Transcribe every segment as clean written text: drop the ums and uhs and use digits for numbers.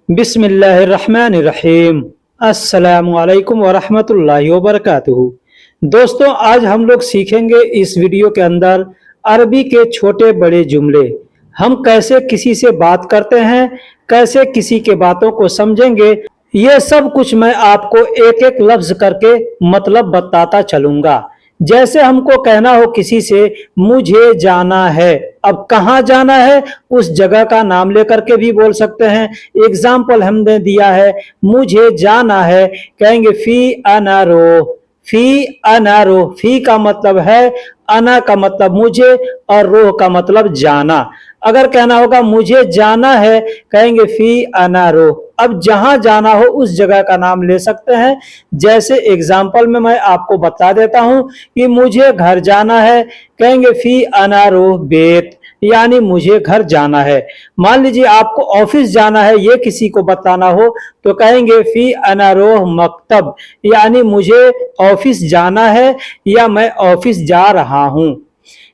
बिस्मिल्लाहिर्रहमानिर्रहीम। अस्सलामुअलैकुम वरहमतुल्लाहि वबरकातुहू। दोस्तों, आज हम लोग सीखेंगे इस वीडियो के अंदर अरबी के छोटे बड़े जुमले। हम कैसे किसी से बात करते हैं, कैसे किसी के बातों को समझेंगे, ये सब कुछ मैं आपको एक एक लफ्ज करके मतलब बताता चलूंगा। जैसे हमको कहना हो किसी से मुझे जाना है, अब कहाँ जाना है उस जगह का नाम लेकर के भी बोल सकते हैं। एग्जाम्पल हमने दिया है, मुझे जाना है, कहेंगे फी अनारो। फी अनारो, फी का मतलब है, अना का मतलब मुझे और रोह का मतलब जाना। अगर कहना होगा मुझे जाना है, कहेंगे फी अनारो। अब जहां जाना हो उस जगह का नाम ले सकते हैं। जैसे एग्जाम्पल में मैं आपको बता देता हूं कि मुझे घर जाना है, कहेंगे फी अनारो बेत, यानी मुझे घर जाना है। मान लीजिए आपको ऑफिस जाना है, ये किसी को बताना हो तो कहेंगे फी अनारोह मकतब, यानी मुझे ऑफिस जाना है या मैं ऑफिस जा रहा हूं।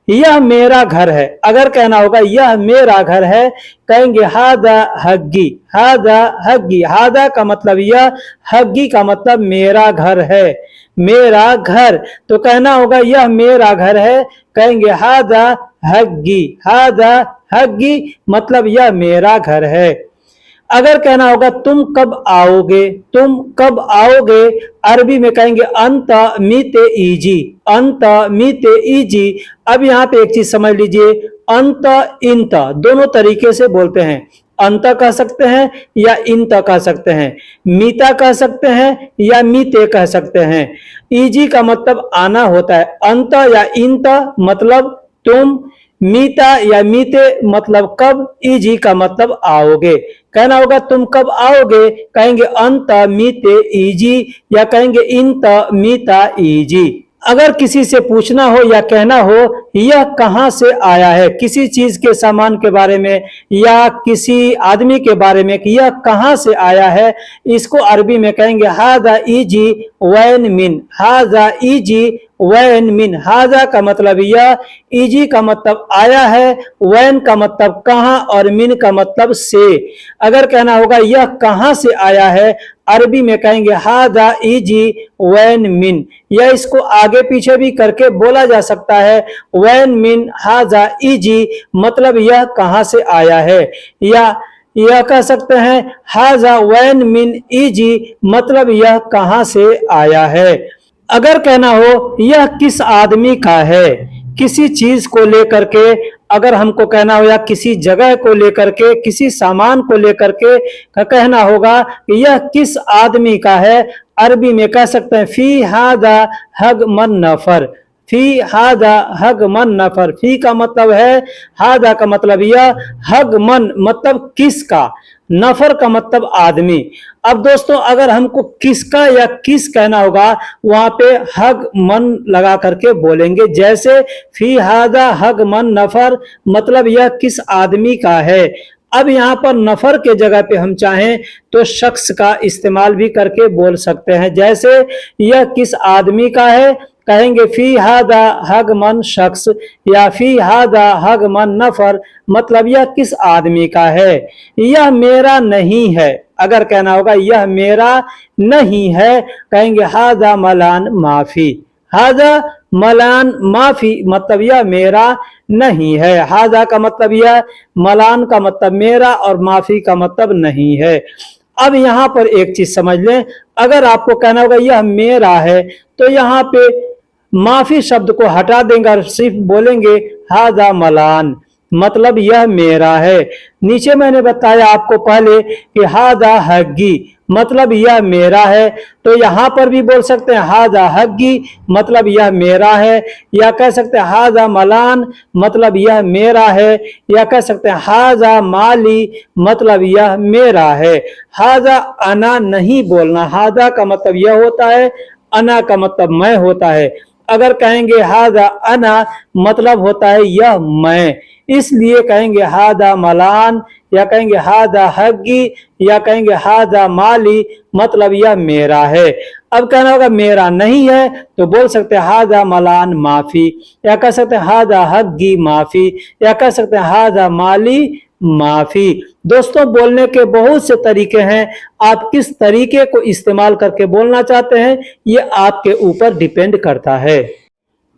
यह मेरा घर है, अगर कहना होगा यह मेरा घर है, कहेंगे हादा हग्गी। हादा हग्गी, हादा का मतलब यह, हग्गी का मतलब मेरा घर है। मेरा घर, तो कहना होगा यह मेरा घर है, कहेंगे हादा हग्गी। हादा हग्गी मतलब यह मेरा घर है। अगर कहना होगा तुम कब आओगे, तुम कब आओगे, अरबी में कहेंगे अंत मीते ईजी। अंत मीते ईजी। अब यहाँ पे एक चीज समझ लीजिए, अंत इंत दोनों तरीके से बोलते हैं। अंत कह सकते हैं या इंत कह सकते हैं, मीता कह सकते हैं या मीते कह सकते हैं। ईजी का मतलब आना होता है, अंत या इंत मतलब तुम, मीता या मीते मतलब कब, ईजी का मतलब आओगे। कहना होगा तुम कब आओगे, कहेंगे अंत मीते ईजी या कहेंगे इंत मीता ईजी। अगर किसी से पूछना हो या कहना हो यह कहां से आया है, किसी चीज के सामान के बारे में या किसी आदमी के बारे में कि यह कहां से आया है, इसको अरबी में कहेंगे हाजा ईजी वैन मिन। हाजा ईजी वैन मिन। हाजा का मतलब यह, ईजी का मतलब आया है, वैन का मतलब कहां और मिन का मतलब से। अगर कहना होगा यह कहां से आया है, अरबी में कहेंगे हादा ईजी वैन मिन। या इसको आगे पीछे भी करके बोला जा सकता है, वैन मिन हाजा ईजी मतलब यह कहां से आया है। या यह कह सकते हैं हाजा वैन मिन ईजी मतलब यह कहां से आया है। अगर कहना हो यह किस आदमी का है, किसी चीज को लेकर के अगर हमको कहना हो या किसी जगह को लेकर के, किसी सामान को लेकर के कहना होगा कि यह किस आदमी का है, अरबी में कह सकते हैं फी हादा हग मन नफर। फी हादा हग मन नफर। फी का मतलब है, हादा का मतलब यह, हग मन मतलब किसका, नफर का मतलब आदमी। अब दोस्तों अगर हमको किसका या किस कहना होगा, वहां पे हग मन लगा करके बोलेंगे। जैसे फी हादा हग मन नफर मतलब यह किस आदमी का है। अब यहाँ पर नफर के जगह पे हम चाहें तो शख्स का इस्तेमाल भी करके बोल सकते हैं। जैसे यह किस आदमी का है, कहेंगे फी हादा हग मन शख्स या फी हादा हग मन नफर मतलब यह किस आदमी का है। यह मेरा नहीं है, अगर कहना होगा यह मेरा नहीं है, कहेंगे हादा मलान माफी। हादा मलान माफी मतलब यह मेरा नहीं है। हादा का मतलब यह, मलान का मतलब मेरा और माफी का मतलब नहीं है। अब यहाँ पर एक चीज समझ लें, अगर आपको कहना होगा यह मेरा है, तो यहाँ पे माफी शब्द को हटा देंगे और सिर्फ बोलेंगे हादा मलान मतलब यह मेरा है। नीचे मैंने बताया आपको पहले कि हादा हग्गी मतलब यह मेरा है, तो यहां पर भी बोल सकते हैं हादा हग्गी मतलब यह मेरा है, या कह सकते हैं हादा मलान मतलब यह मेरा है, या कह सकते हैं हादा माली मतलब यह मेरा है। हादा अना नहीं बोलना, हादा का मतलब यह होता है, अना का मतलब मैं होता है। अगर कहेंगे हादा अना मतलब होता है यह मैं, इसलिए कहेंगे हादा मलान या कहेंगे हादा हग्गी या कहेंगे हादा माली मतलब यह मेरा है। अब कहना होगा मेरा नहीं है, तो बोल सकते हैं हादा मलान माफी, या कह सकते हैं हादा हग्गी माफी, या कह सकते हैं हादा माली माफी। दोस्तों, बोलने के बहुत से तरीके हैं। आप किस तरीके को इस्तेमाल करके बोलना चाहते हैं, ये आपके ऊपर डिपेंड करता है।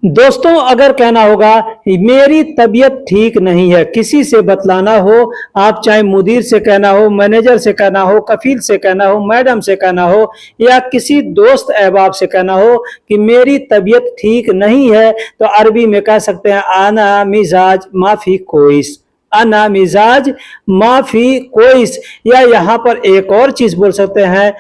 दोस्तों, अगर कहना होगा मेरी तबीयत ठीक नहीं है, किसी से बतलाना हो, आप चाहे मुदीर से कहना हो, मैनेजर से कहना हो, कफील से कहना हो, मैडम से कहना हो, या किसी दोस्त अहबाब से कहना हो कि मेरी तबीयत ठीक नहीं है, तो अरबी में कह सकते हैं आना मिजाज माफी कोइस। अना मिजाज माफी कोइस। या यहाँ पर एक और चीज बोल सकते हैं,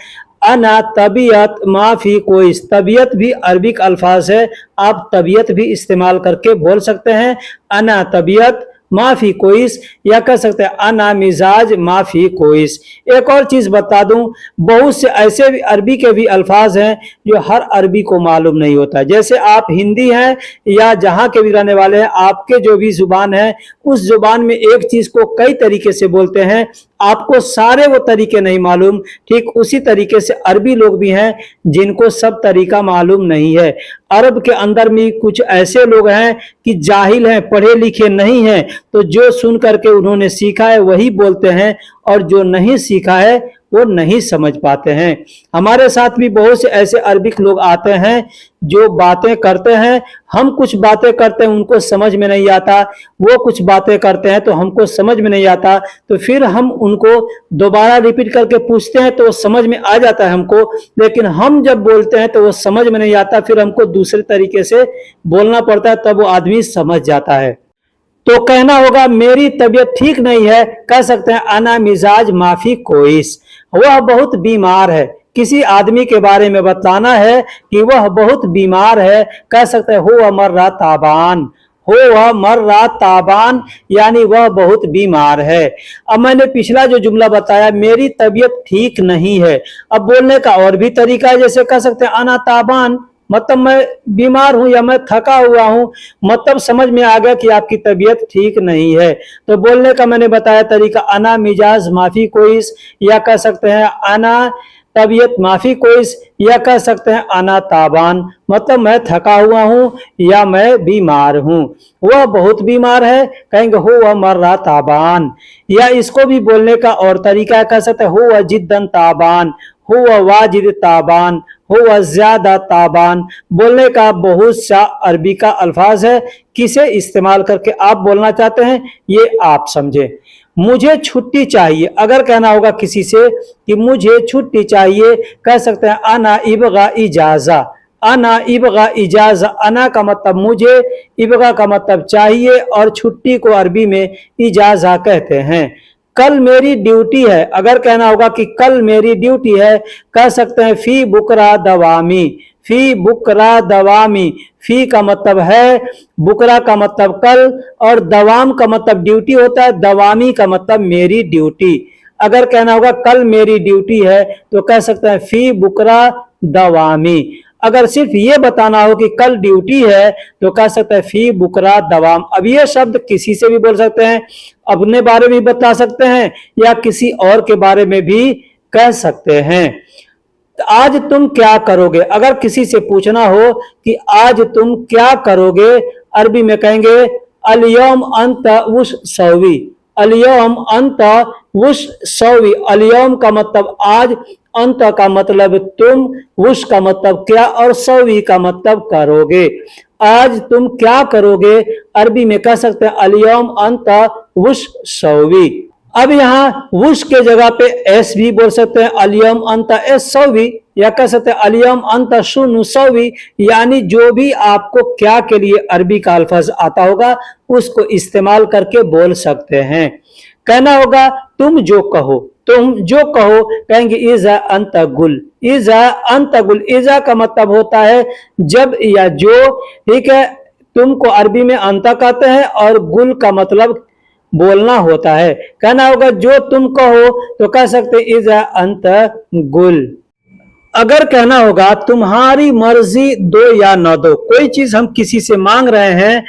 अना तबीयत माफी कोइस। तबीयत भी अरबिक अल्फाज है, आप तबीयत भी इस्तेमाल करके बोल सकते हैं, अना तबीयत माफी कोइस, या कह सकते हैं अना मिजाज माफी कोइस। एक और चीज बता दूं, बहुत से ऐसे भी अरबी के भी अल्फाज हैं जो हर अरबी को मालूम नहीं होता। जैसे आप हिंदी हैं या जहां के भी रहने वाले हैं, आपके जो भी जुबान है उस जुबान में एक चीज को कई तरीके से बोलते हैं, आपको सारे वो तरीके नहीं मालूम। ठीक उसी तरीके से अरबी लोग भी हैं जिनको सब तरीका मालूम नहीं है। अरब के अंदर में कुछ ऐसे लोग हैं कि जाहिल हैं, पढ़े लिखे नहीं हैं, तो जो सुन करके उन्होंने सीखा है वही बोलते हैं, और जो नहीं सीखा है वो नहीं समझ पाते हैं। हमारे साथ भी बहुत से ऐसे अरबिक लोग आते हैं जो बातें करते हैं, हम कुछ बातें करते हैं उनको समझ में नहीं आता, वो कुछ बातें करते हैं तो हमको समझ में नहीं आता, तो फिर हम उनको दोबारा रिपीट करके पूछते हैं तो वो समझ में आ जाता है हमको, लेकिन हम जब बोलते हैं तो वो समझ में नहीं आता, फिर हमको दूसरे तरीके से बोलना पड़ता है, तब वो आदमी समझ जाता है। तो कहना होगा मेरी तबीयत ठीक नहीं है, कह सकते हैं अना मिजाज माफी कोइस। वह बहुत बीमार है। किसी आदमी के बारे में बताना है कि वह बहुत बीमार है, कह सकते हैं हो मर्रा ताबान। हो वह मर्रा ताबान, यानी वह बहुत बीमार है। अब मैंने पिछला जो जुमला बताया मेरी तबीयत ठीक नहीं है, अब बोलने का और भी तरीका है, जैसे कह सकते हैं अना ताबान, मतलब मैं बीमार हूं या मैं थका हुआ हूं, मतलब समझ में आ गया कि आपकी तबीयत ठीक नहीं है। तो बोलने का मैंने बताया तरीका अना मिजाज माफी कोइस, या कह सकते हैं अना तबीयत माफी कोइस, या कह सकते हैं अना ताबान, मतलब मैं थका हुआ हूं या मैं बीमार हूं। वह बहुत बीमार है, कहेंगे हो वह मर्रा ताबान। या इसको भी बोलने का और तरीका कह सकते हैं हो वह जिद्दन ताबान, हो वह वाजिद ताबान, हो वह ज्यादा ताबान। बोलने का बहुत सा अरबी का अल्फाज है, किसे इस्तेमाल करके आप बोलना चाहते हैं ये आप समझे। मुझे छुट्टी चाहिए, अगर कहना होगा किसी से कि मुझे छुट्टी चाहिए, कह सकते हैं अना इबगा इजाजा। अना इबगा इजाजा, अना का मतलब मुझे, इबगा का मतलब चाहिए, और छुट्टी को अरबी में इजाजा कहते हैं। कल मेरी ड्यूटी है, अगर कहना होगा कि कल मेरी ड्यूटी है, कह सकते हैं फी बुकरा दवामी। फी बुकरा दवामी, फी का मतलब है, बुकरा का मतलब कल, और दवाम का मतलब ड्यूटी होता है, दवामी का मतलब मेरी ड्यूटी। अगर कहना होगा कल मेरी ड्यूटी है तो कह सकते हैं फी बुकरा दवामी। अगर सिर्फ ये बताना हो कि कल ड्यूटी है तो कह सकते हैं फी बुकरा दवाम। अब ये शब्द किसी से भी बोल सकते हैं, अपने बारे में बता सकते हैं या किसी और के बारे में भी कह सकते हैं। आज तुम क्या करोगे, अगर किसी से पूछना हो कि आज तुम क्या करोगे, अरबी में कहेंगे अलियम अंत उस सौवी। अलियम अंत उस सौवी, अलियम का मतलब आज, अंत का मतलब तुम, उस का मतलब क्या, और सौवी का मतलब करोगे। आज तुम क्या करोगे, अरबी में कह सकते हैं अलियम अंत उस सौवी। अब यहाँ वुश के जगह पे एस भी बोल सकते हैं, अलियम अंत एस सौवी, या कह सकते हैं अलियम अंत शुनु सौवी, यानी जो भी आपको क्या के लिए अरबी का अल्फाज आता होगा उसको इस्तेमाल करके बोल सकते हैं। कहना होगा तुम जो कहो, तुम जो कहो, कहेंगे इजा अंत गुल। इजा अंत गुल, इजा का मतलब होता है जब या जो, ठीक है। तुमको अरबी में अंत कहते हैं, और गुल का मतलब बोलना होता है। कहना होगा जो तुम कहो तो कह सकते इजा अंत गुल। अगर कहना होगा तुम्हारी मर्जी दो या न दो, कोई चीज हम किसी से मांग रहे हैं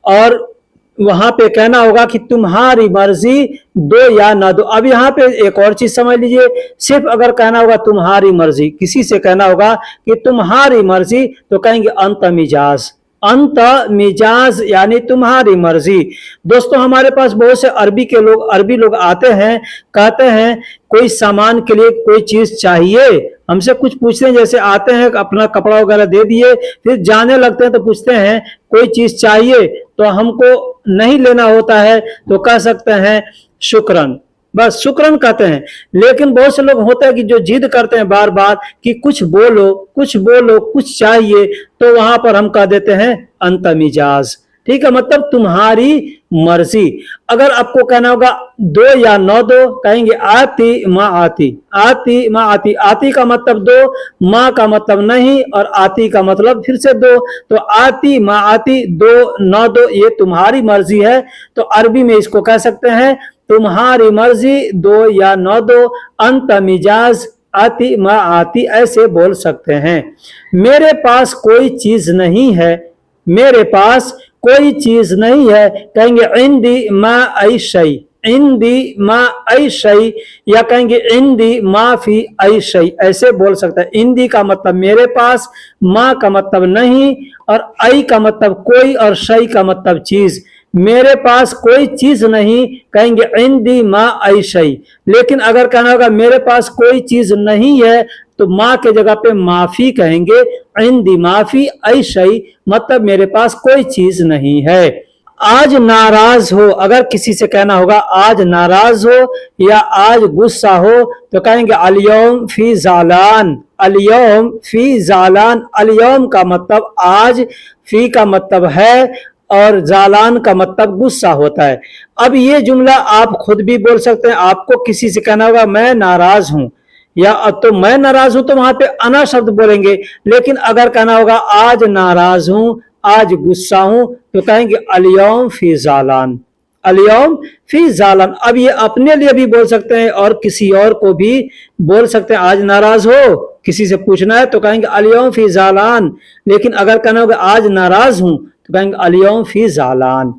और वहां पे कहना होगा कि तुम्हारी मर्जी दो या न दो। अब यहाँ पे एक और चीज समझ लीजिए, सिर्फ अगर कहना होगा तुम्हारी मर्जी, किसी से कहना होगा कि तुम्हारी मर्जी तो कहेंगे अंत मिजाज। अंत मिजाज यानी तुम्हारी मर्जी। दोस्तों हमारे पास बहुत से अरबी लोग आते हैं, कहते हैं कोई सामान के लिए कोई चीज चाहिए, हमसे कुछ पूछते हैं, जैसे आते हैं अपना कपड़ा वगैरह दे दिए, फिर जाने लगते हैं तो पूछते हैं कोई चीज चाहिए, तो हमको नहीं लेना होता है तो कह सकते हैं शुक्रन, बस शुक्रन कहते हैं। लेकिन बहुत से लोग होते हैं कि जो जिद करते हैं बार बार कि कुछ बोलो कुछ बोलो कुछ चाहिए, तो वहां पर हम कह देते हैं अंत मिजाज। ठीक है, मतलब तुम्हारी मर्जी। अगर आपको कहना होगा दो या न दो, कहेंगे आती माँ आती, आती माँ आती। आती का मतलब दो, माँ का मतलब नहीं, और आती का मतलब फिर से दो। तो आती माँ आती, दो न दो, ये तुम्हारी मर्जी है। तो अरबी में इसको कह सकते हैं तुम्हारी मर्जी, दो या न दो, अंत मिजाज, आती माँ आती, ऐसे बोल सकते हैं। मेरे पास कोई चीज नहीं है, मेरे पास कोई चीज नहीं है, कहेंगे इंदी मा आई शई, इंदी मा आई शई, या कहेंगे इंदी माफी आई शई, ऐसे बोल सकते हैं। इंदी का मतलब मेरे पास, माँ का मतलब नहीं, और आई का मतलब कोई, और शई का मतलब चीज। मेरे पास कोई चीज नहीं, कहेंगे इंदी माँ आई शई। लेकिन अगर कहना होगा मेरे पास कोई चीज नहीं है, तो माँ के जगह पे माफी कहेंगे, इंदी माफी आई शई, मतलब मेरे पास कोई चीज नहीं है। आज नाराज हो, अगर किसी से कहना होगा आज नाराज हो या आज गुस्सा हो, तो कहेंगे अलियौम फी जालान, अलियौम फी जालान। अलियौम का मतलब आज, फी का मतलब है, और जालान का मतलब गुस्सा होता है। अब ये जुमला आप खुद भी बोल सकते हैं। आपको किसी से कहना होगा मैं नाराज हूं, या तो मैं नाराज हूं, तो वहां पे अना शब्द बोलेंगे। लेकिन अगर कहना होगा आज नाराज हूं, आज गुस्सा हूं, तो कहेंगे अलियौम फी जालान, अलियौम फी जालान। अब ये अपने लिए भी बोल सकते हैं और किसी और को भी बोल सकते हैं। आज नाराज हो, किसी से पूछना है तो कहेंगे अलियौम फी जालान। लेकिन अगर कहना होगा आज नाराज हूं, तो कहेंगे अलियौम फी जालान।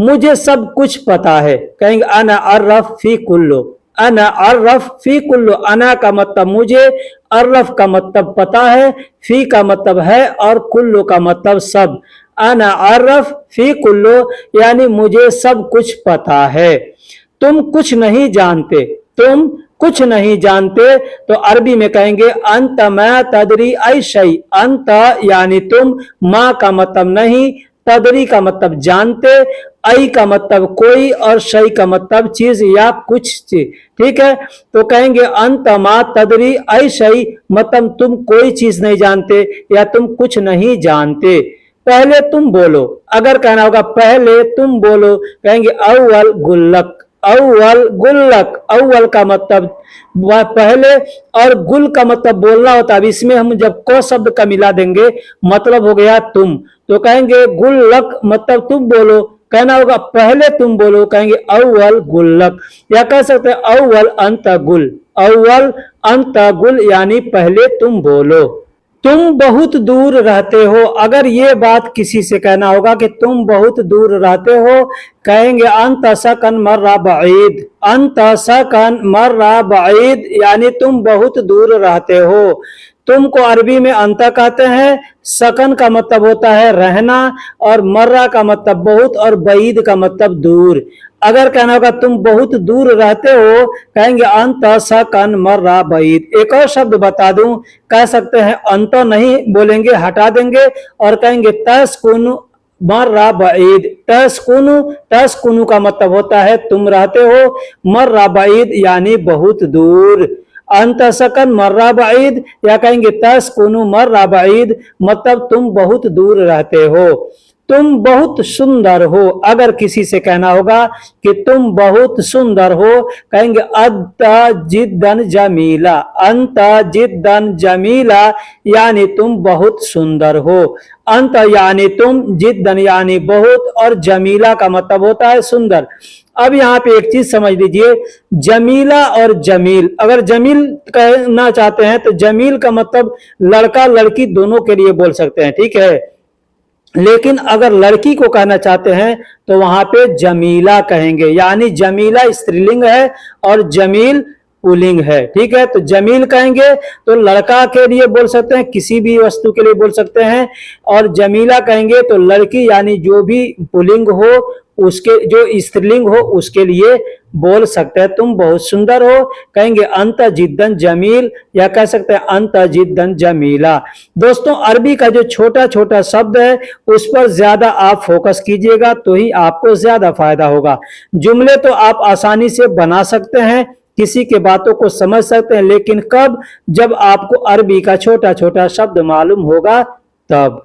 मुझे सब कुछ पता है, कहेंगे अना अर्रफ फी कुल्लो, अना अर्रफ फी कुल्लो। अना का मतलब मुझे, अर्रफ का मतलब पता है, फी का मतलब है, और कुल्लो का मतलब सब। अना अर्रफ फी कुल्लो यानी मुझे सब कुछ पता है। तुम कुछ नहीं जानते, तुम कुछ नहीं जानते, तो अरबी में कहेंगे अंत मा तदरी आई शई। अंत यानी तुम, माँ का मतलब नहीं, तदरी का मतलब जानते, आई का मतलब कोई, और शई का मतलब चीज या कुछ चीज। ठीक है, तो कहेंगे अंत मा तदरी आई शई, मतलब तुम कोई चीज नहीं जानते या तुम कुछ नहीं जानते। पहले तुम बोलो, अगर कहना होगा पहले तुम बोलो, कहेंगे अव्वल गुल्लक, अव्वल गुल्लक। अव्वल का मतलब पहले, और गुल का मतलब बोलना होता है। अब इसमें हम जब को शब्द का मिला देंगे, मतलब हो गया तुम, तो कहेंगे गुल्लक मतलब तुम बोलो। कहना होगा पहले तुम बोलो, कहेंगे अव्वल गुल्लक, या कह सकते हैं अव्वल अंत गुल, अव्वल अंत गुल यानी पहले तुम बोलो। तुम बहुत दूर रहते हो, अगर ये बात किसी से कहना होगा कि तुम बहुत दूर रहते हो, कहेंगे अंत सकन मर्रा बईद, अंत सकन मर्रा बईद यानी तुम बहुत दूर रहते हो। तुम को अरबी में अंत कहते हैं, सकन का मतलब होता है रहना, और मर्रा का मतलब बहुत, और बईद का मतलब दूर। अगर कहना होगा तुम बहुत दूर रहते हो, कहेंगे अंत सकन मर्रा बईद। एक और शब्द बता दूं, कह सकते हैं अंत नहीं बोलेंगे, हटा देंगे, और कहेंगे तस्कुन मर्रा बईद। तस्कुनु, तस्कुनु का मतलब होता है तुम रहते हो, मर्रा बईद यानी बहुत दूर। अंत सकन मर्रा बईद, या कहेंगे तस्कुनु मर्रा बईद, मतलब तुम बहुत दूर रहते हो। तुम बहुत सुंदर हो, अगर किसी से कहना होगा कि तुम बहुत सुंदर हो, कहेंगे अंत जिद्दन जमीला, अंत जिद्दन जमीला यानी तुम बहुत सुंदर हो। अंत यानी तुम, जिद्दन यानी बहुत, और जमीला का मतलब होता है सुंदर। अब यहाँ पे एक चीज समझ लीजिए, जमीला और जमील, अगर जमील कहना चाहते हैं तो जमील का मतलब लड़का लड़की दोनों के लिए बोल सकते हैं, ठीक है। लेकिन अगर लड़की को कहना चाहते हैं तो वहां पे जमीला कहेंगे, यानी जमीला स्त्रीलिंग है और जमील पुल्लिंग है। ठीक है, तो जमील कहेंगे तो लड़का के लिए बोल सकते हैं, किसी भी वस्तु के लिए बोल सकते हैं। और जमीला कहेंगे तो लड़की यानी जो भी पुल्लिंग हो उसके, जो स्त्रीलिंग हो उसके लिए बोल सकते हैं। तुम बहुत सुंदर हो कहेंगे अंत जिद्दन जमील, या कह सकते हैं अंत जिद्दन जमीला। दोस्तों अरबी का जो छोटा छोटा शब्द है उस पर ज्यादा आप फोकस कीजिएगा तो ही आपको ज्यादा फायदा होगा। जुमले तो आप आसानी से बना सकते हैं, किसी के बातों को समझ सकते हैं, लेकिन कब? जब आपको अरबी का छोटा छोटा शब्द मालूम होगा तब।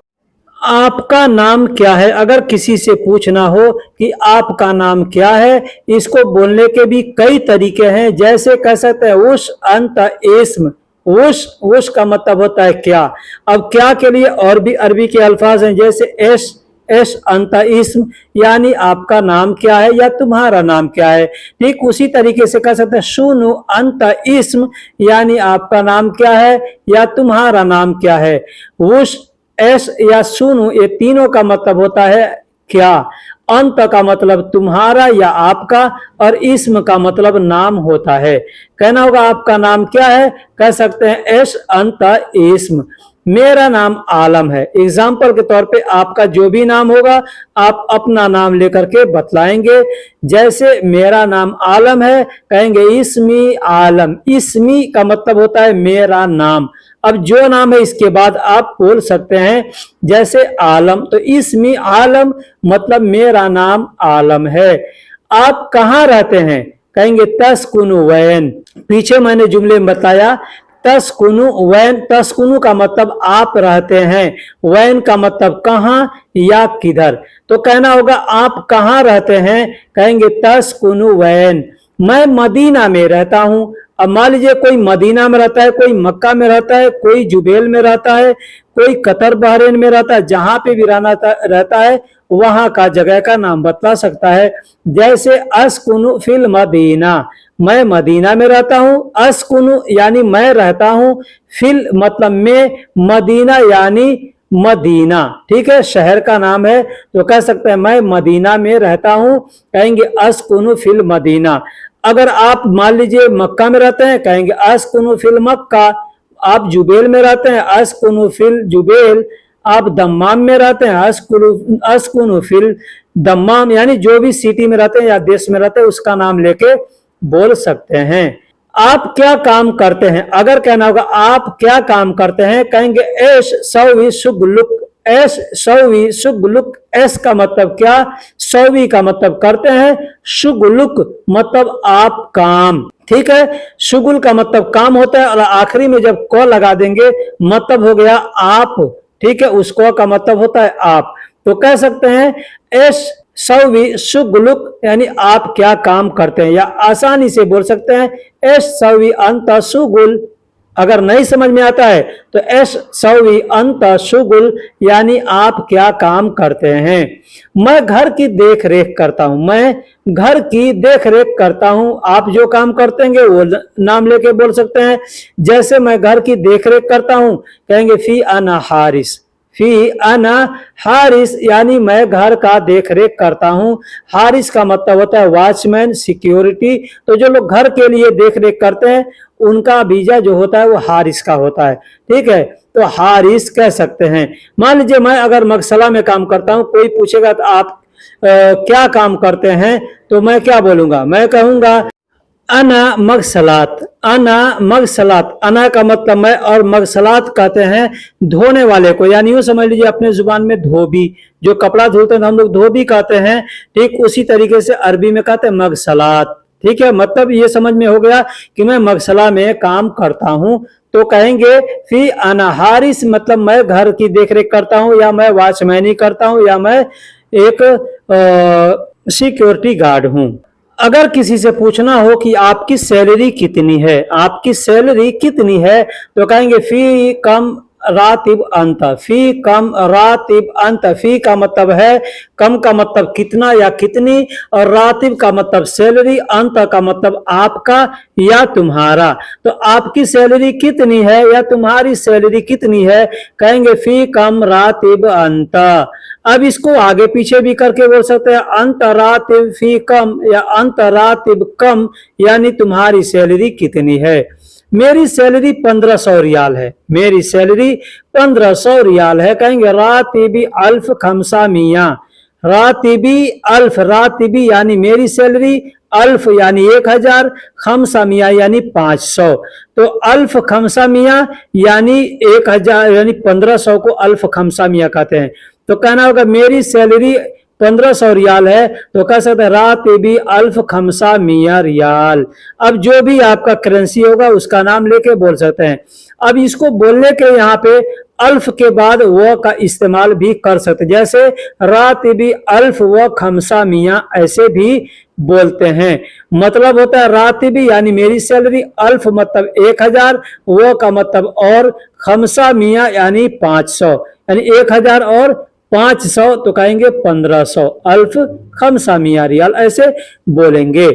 आपका नाम क्या है? अगर किसी से पूछना हो कि आपका नाम क्या है, इसको बोलने के भी कई तरीके हैं। जैसे कह सकते हैं उस अंत इस्म, उस का मतलब होता है क्या। अब क्या के लिए और भी अरबी के अल्फाज हैं, जैसे एस अंत इस्म, यानी आपका नाम क्या है या तुम्हारा नाम क्या है। ठीक उसी तरीके से कह सकते हैं शुनु अंत इस्म, यानी आपका नाम क्या है या तुम्हारा नाम क्या है। उस, एस या सुनु, ये तीनों का मतलब होता है क्या। अंत का मतलब तुम्हारा या आपका, और इस्म का मतलब नाम होता है। कहना होगा आपका नाम क्या है, कह सकते हैं एस अंत इस्म। मेरा नाम आलम है। एग्जाम्पल के तौर पे आपका जो भी नाम होगा आप अपना नाम लेकर के बतलाएंगे। जैसे मेरा नाम आलम है, कहेंगे इस्मी आलम। इस्मी का मतलब होता है मेरा नाम। अब जो नाम है इसके बाद आप बोल सकते हैं, जैसे आलम, तो इस्मी आलम मतलब मेरा नाम आलम है। आप कहाँ रहते हैं, कहेंगे तस्कुनु वैन। पीछे मैंने जुमले में बताया तस्कुनु वैन, तस्कुनु का मतलब आप रहते हैं, वैन का मतलब कहाँ या किधर। तो कहना होगा आप कहाँ रहते हैं, कहेंगे तस्कुनु वैन। मैं मदीना में रहता हूं। अब मान लीजिए कोई मदीना में रहता है, कोई मक्का में रहता है, कोई जुबैल में रहता है, कोई कतर बहरीन में रहता है। जहां पे भी रहता है वहां का जगह का नाम बतला सकता है। जैसे अस्कुनु फिल मदीना, मैं मदीना में रहता हूं। अस्कुनु यानी मैं रहता हूं, फिल मतलब में, मदीना यानी मदीना। ठीक है, शहर का नाम है तो कह सकते हैं मैं मदीना में रहता हूं, कहेंगे अस्कुनु फिल मदीना। अगर आप मान लीजिए मक्का में रहते हैं, कहेंगे अस्कुनु फिल मक्का। आप जुबैल में रहते हैं, अस्कुनु फिल जुबैल। आप दम्माम में रहते हैं, अस्कुनु फिल दम्माम, यानी जो भी सिटी में रहते हैं या देश में रहते हैं उसका नाम लेके बोल सकते हैं। आप क्या काम करते हैं, अगर कहना होगा आप क्या काम करते हैं, कहेंगे एश सौवी शुगलुक। एस सौवी शुगलुक, एस का मतलब क्या, सौवी का मतलब करते हैं, शुगलुक मतलब आप काम। ठीक है, शुगुल का मतलब काम होता है, और आखिरी में जब क लगा देंगे मतलब हो गया आप। ठीक है, उस क का मतलब होता है आप। तो कह सकते हैं एस सौवी शुगलुक, यानी आप क्या काम करते हैं, या आसानी से बोल सकते हैं एस सौवी अंत शुगुल। अगर नहीं समझ में आता है तो एस सौवी अंत शुगुल, यानी आप क्या काम करते हैं। मैं घर की देख रेख करता हूं। मैं घर की देख रेख करता हूं, आप जो काम करते हैं वो नाम लेके बोल सकते हैं। जैसे मैं घर की देख रेख करता हूं, कहेंगे फी अना हारिस। फी अना हारिस यानी मैं घर का देख रेख करता हूं। हारिस का मतलब होता है वॉचमैन, सिक्योरिटी। तो जो लोग घर के लिए देख रेख करते हैं उनका बीजा जो होता है वो हारिस का होता है। ठीक है, तो हारिस कह सकते हैं। मान लीजिए मैं अगर मगसला में काम करता हूं, कोई पूछेगा तो आप क्या काम करते हैं, तो मैं क्या बोलूंगा, मैं कहूंगा अना मगसलात। अना मगसलात, अना का मतलब मैं, और मगसलात कहते हैं धोने वाले को, यानी यूं समझ लीजिए अपने जुबान में धोबी, जो कपड़ा धोते हैं हम लोग धोबी कहते हैं। ठीक उसी तरीके से अरबी में कहते हैं मगसलात। ठीक है, मतलब ये समझ में हो गया कि मैं मगसला में काम करता हूं। तो कहेंगे फी अना हारिस, मतलब मैं घर की देखरेख करता हूं, या मैं वॉचमैनी करता हूं, या मैं एक सिक्योरिटी गार्ड हूं। अगर किसी से पूछना हो कि आपकी सैलरी कितनी है, आपकी सैलरी कितनी है, तो कहेंगे फी कम रातिब अंत, फी कम रातिब अंत। फी का मतलब है कम का मतलब कितना या कितनी, और रातिब का मतलब सैलरी, अंत का मतलब आपका या तुम्हारा। तो आपकी सैलरी कितनी है या तुम्हारी सैलरी कितनी है, कहेंगे फी कम रातिब अंत। अब इसको आगे पीछे भी करके बोल सकते हैं, अंत रातिब फी कम या अंत रातिब कम, यानी तुम्हारी सैलरी कितनी है। मेरी सैलरी 1500 रियाल है, मेरी सैलरी 1500 रियाल है, कहेंगे रातिबी अल्फ खमसा मिया। रातिबी अल्फ, रातिबी यानी मेरी सैलरी, अल्फ यानी 1000, खमसा मिया यानी 500। तो अल्फ खमसा मिया यानी 1000 यानी 1500 को अल्फ खमसा मिया कहते हैं। तो कहना होगा मेरी सैलरी 1500 रियाल है, तो कह सकते हैं रातिबी अल्फ खमसा मिया रियाल। अब जो भी आपका करेंसी होगा उसका नाम लेके बोल सकते हैं। अब इसको बोलने के यहाँ पे अल्फ के बाद व का इस्तेमाल भी कर सकते, जैसे रातिबी अल्फ व खमसा मिया ऐसे भी बोलते हैं। मतलब होता है रातिबी यानी मेरी सैलरी, अल्फ मतलब 1000, वो का मतलब और, खमसा मिया यानी 500, यानी 1000 और 500, तो कहेंगे 1500, अल्फ खमसा मिया रियाल ऐसे बोलेंगे।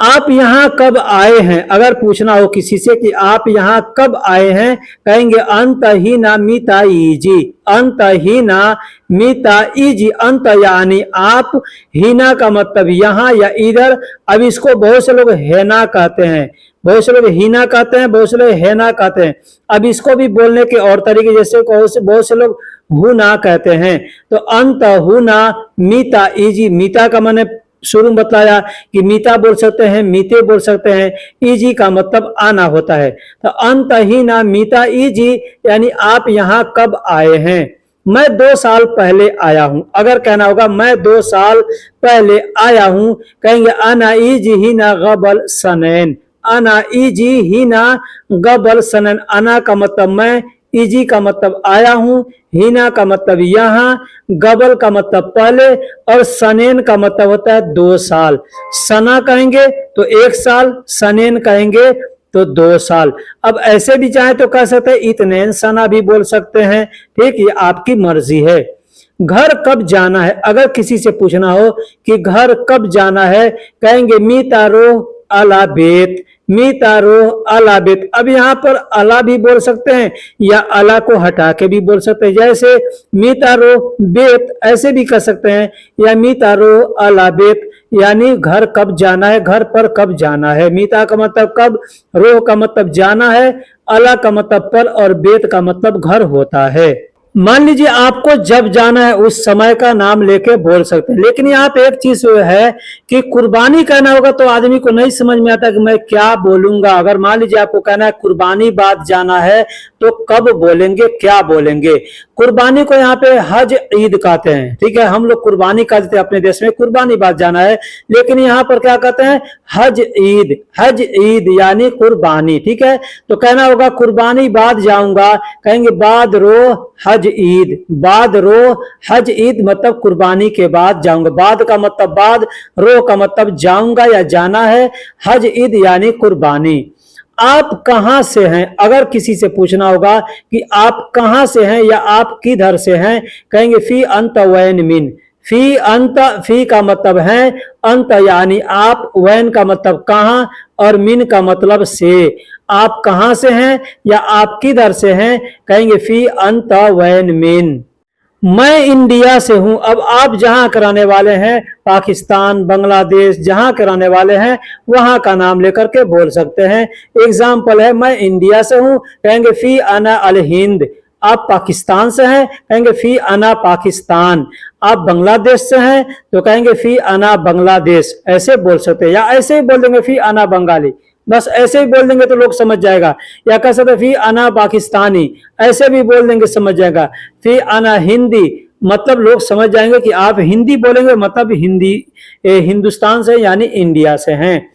आप यहाँ कब आए हैं, अगर पूछना हो किसी से कि आप यहाँ कब आए हैं, कहेंगे अंत ही ना मीता इजी, अंत ही ना मीता इजी। अंत यानी आप, हीना का मतलब यहाँ या इधर। अब इसको बहुत से लोग हैना कहते हैं, बहुत से लोग हीना कहते हैं, बहुत से लोग हैना कहते हैं। अब इसको भी बोलने के और तरीके, जैसे बहुत से लोग हुना कहते हैं। तो अंत हुना मीता इजी, मीता का माने शुरू में बताया कि मीता बोल सकते हैं, मीते बोल सकते हैं, इजी का मतलब आना होता है। तो अंत ही ना मीता इजी यानी आप यहाँ कब आए हैं। मैं 2 साल पहले आया हूं, अगर कहना होगा मैं 2 साल पहले आया हूं, कहेंगे अना इजी ही ना गबल सनैन, अना इजी ही ना गबल सनैन। अना का मतलब मैं, इजी का मतलब आया हूं, हीना का मतलब यहाँ, गबल का मतलब पहले, और सनेन का मतलब होता है 2 साल। सना कहेंगे तो 1 साल, सनेन कहेंगे तो 2 साल। अब ऐसे भी चाहे तो कह सकते हैं इतनेन सना भी बोल सकते हैं, ठीक, ये आपकी मर्जी है। घर कब जाना है, अगर किसी से पूछना हो कि घर कब जाना है, कहेंगे मीतारो अला बेत, मीतारो अला बेत। अब यहाँ पर अला भी बोल सकते हैं या अला को हटा के भी बोल सकते हैं, जैसे मीतारो बेत ऐसे भी कर सकते हैं, या मीतारो अला बेत यानी घर कब जाना है, घर पर कब जाना है। मीता का मतलब कब, रो का मतलब जाना है, अला का मतलब पर, और बेत का मतलब घर होता है। मान लीजिए आपको जब जाना है उस समय का नाम लेके बोल सकते हैं। लेकिन यहाँ पे एक चीज है कि कुर्बानी कहना होगा तो आदमी को नहीं समझ में आता कि मैं क्या बोलूंगा। अगर मान लीजिए आपको कहना है कुर्बानी बाद जाना है, तो कब बोलेंगे, क्या बोलेंगे। कुर्बानी को यहाँ पे हज ईद कहते हैं, ठीक है, हम लोग कुर्बानी कहते हैं अपने देश में, कुर्बानी बाद जाना है। लेकिन यहाँ पर क्या कहते हैं, हज ईद, हज ईद यानी कुर्बानी, ठीक है। तो कहना होगा कुर्बानी बाद जाऊंगा, कहेंगे बाद रो हज ईद, बाद रो हज ईद मतलब कुर्बानी के बाद जाऊंगा। बाद का मतलब बाद, रो का मतलब जाऊंगा या जाना है, हज ईद यानी कुर्बानी। आप कहां से हैं, अगर किसी से पूछना होगा कि आप कहां से हैं या आप किधर से हैं, कहेंगे फी अंत वैन मिन। फी अंत, फी का मतलब है, अंत यानी आप, वैन का मतलब कहां, और मिन का मतलब से। आप कहां से हैं या आप किधर से हैं, कहेंगे फी अंत वैन मिन। मैं इंडिया से हूं। अब आप जहां के रहने वाले हैं, पाकिस्तान, बांग्लादेश, जहां के रहने वाले हैं वहां का नाम लेकर के बोल सकते हैं। एग्जाम्पल है, मैं इंडिया से हूं, कहेंगे फी अना अल हिंद। आप पाकिस्तान से हैं, कहेंगे फी अना पाकिस्तान। आप बांग्लादेश से हैं तो कहेंगे फी अना बांग्लादेश, ऐसे बोल सकते हैं। या ऐसे ही बोल देंगे फी अना बंगाली, बस ऐसे ही बोल देंगे तो लोग समझ जाएगा। या कह सकते फी अना पाकिस्तानी, ऐसे भी बोल देंगे समझ जाएगा। फी अना हिंदी, मतलब लोग समझ जाएंगे कि आप हिंदी बोलेंगे, मतलब हिंदी हिंदुस्तान से यानी इंडिया से हैं।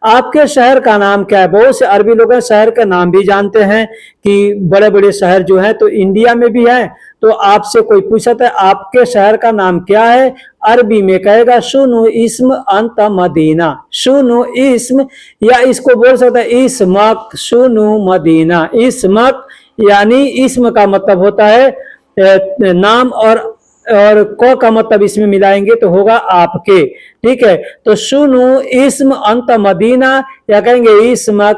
आपके शहर का नाम क्या है। बहुत से अरबी लोग हैं शहर का नाम भी जानते हैं कि बड़े बड़े शहर जो हैं तो इंडिया में भी हैं। तो आपसे कोई पूछता है आपके शहर का नाम क्या है, अरबी में कहेगा शुनु इस्म अंत मदीना, शुनु इस्म, या इसको बोल सकता है इस्मक, शुनु मदीना, इस्मक यानी इस्म का मतलब होता है नाम, और क का मतलब इसमें मिलाएंगे तो होगा आपके। ठीक है, तो सुनु इस्म अंत मदीना, या कहेंगे इस्म